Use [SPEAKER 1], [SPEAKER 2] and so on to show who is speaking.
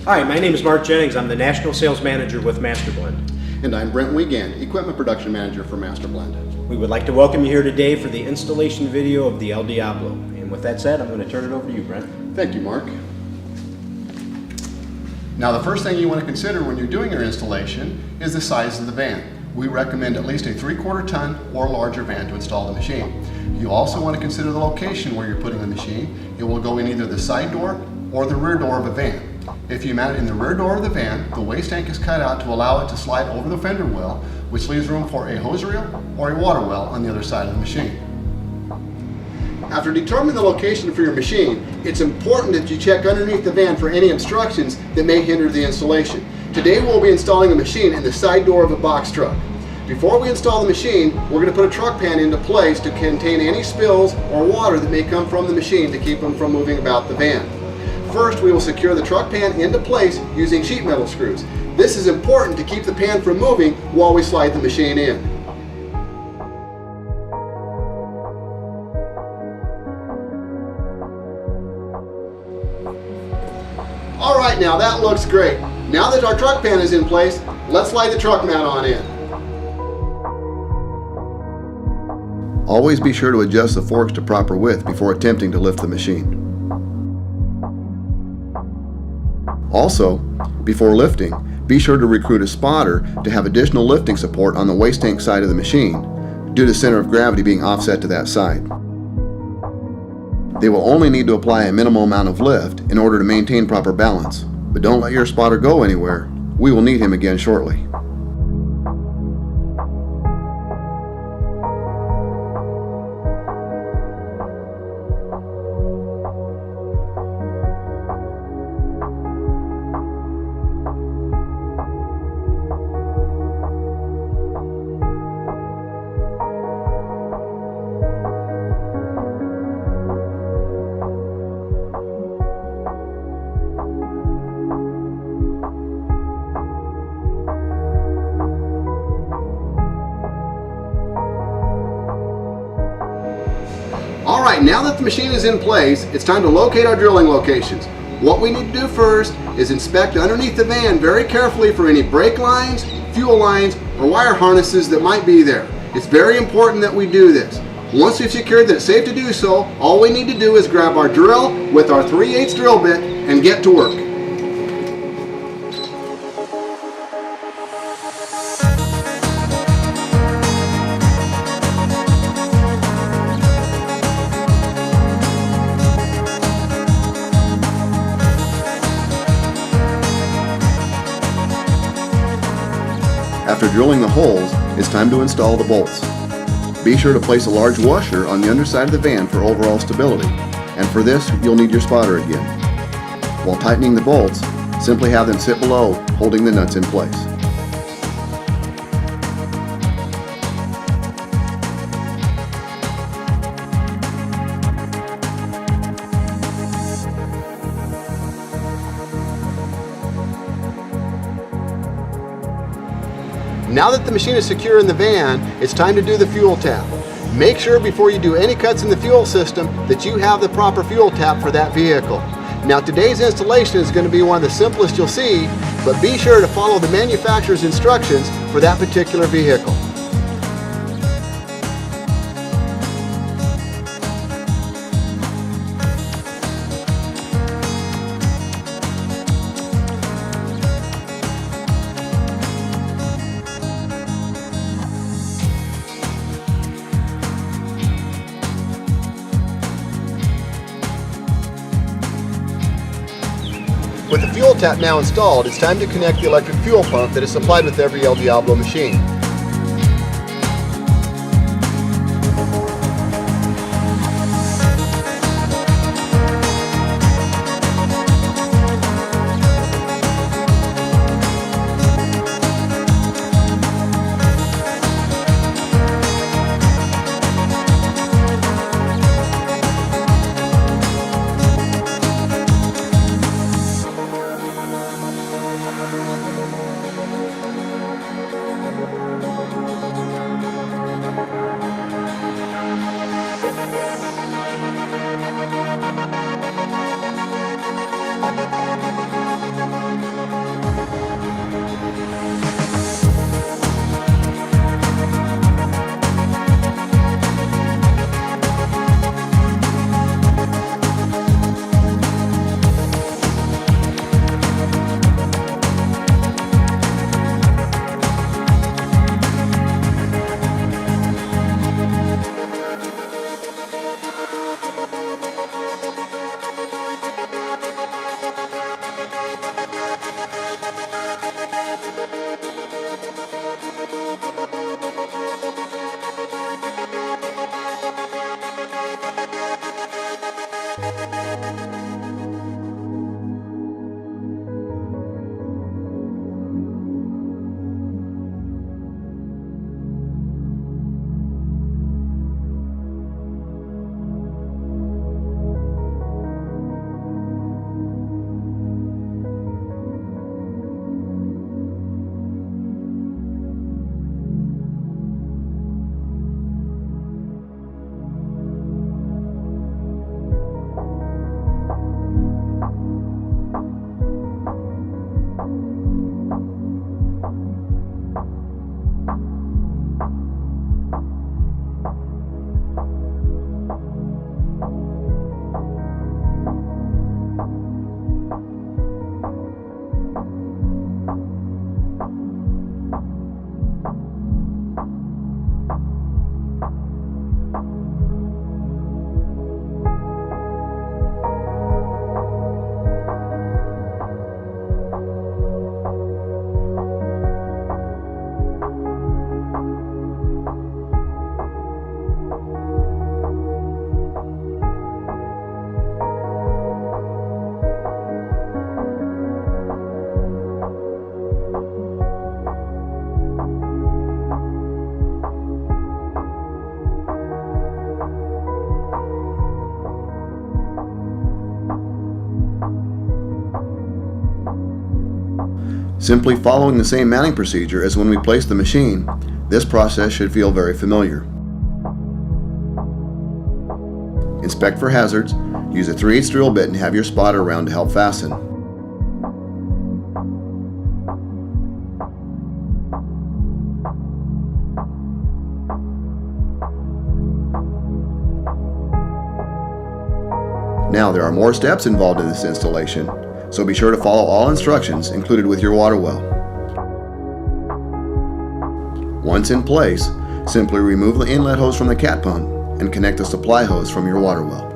[SPEAKER 1] Hi, my name is Mark Jennings. I'm the National Sales Manager with MasterBlend.
[SPEAKER 2] And I'm Brent Wiegand, Equipment Production Manager for MasterBlend.
[SPEAKER 1] We would like to welcome you here today for the installation video of the El Diablo. And with that said, I'm going to turn it over to you, Brent.
[SPEAKER 2] Thank you, Mark. Now, the first thing you want to consider when you're doing your installation is the size of the van. We recommend at least a 3/4 ton or larger van to install the machine. You also want to consider the location where you're putting the machine. It will go in either the side door or the rear door of a van. If you mount it in the rear door of the van, the waste tank is cut out to allow it to slide over the fender well, which leaves room for a hose reel or a water well on the other side of the machine. After determining the location for your machine, it's important that you check underneath the van for any obstructions that may hinder the installation. Today we'll be installing a machine in the side door of a box truck. Before we install the machine, we're going to put a truck pan into place to contain any spills or water that may come from the machine to keep them from moving about the van. First, we will secure the truck pan into place using sheet metal screws. This is important to keep the pan from moving while we slide the machine in. Alright, now that looks great. Now that our truck pan is in place, let's slide the truck mount on in. Always be sure to adjust the forks to proper width before attempting to lift the machine. Also, before lifting, be sure to recruit a spotter to have additional lifting support on the waste tank side of the machine, due to center of gravity being offset to that side. They will only need to apply a minimal amount of lift in order to maintain proper balance, but don't let your spotter go anywhere. We will need him again shortly. Alright, now that the machine is in place, it's time to locate our drilling locations. What we need to do first is inspect underneath the van very carefully for any brake lines, fuel lines, or wire harnesses that might be there. It's very important that we do this. Once we've secured that it's safe to do so, all we need to do is grab our drill with our 3/8 drill bit and get to work. After drilling the holes, it's time to install the bolts. Be sure to place a large washer on the underside of the van for overall stability, and for this you'll need your spotter again. While tightening the bolts, simply have them sit below, holding the nuts in place. Now that the machine is secure in the van, it's time to do the fuel tap. Make sure before you do any cuts in the fuel system that you have the proper fuel tap for that vehicle. Now, today's installation is going to be one of the simplest you'll see, but be sure to follow the manufacturer's instructions for that particular vehicle. With the fuel tap now installed, it's time to connect the electric fuel pump that is supplied with every El Diablo machine. Simply following the same mounting procedure as when we placed the machine, this process should feel very familiar. Inspect for hazards, use a 3/8 drill bit and have your spotter around to help fasten. Now there are more steps involved in this installation, so be sure to follow all instructions included with your water well. Once in place, simply remove the inlet hose from the cat pump and connect the supply hose from your water well.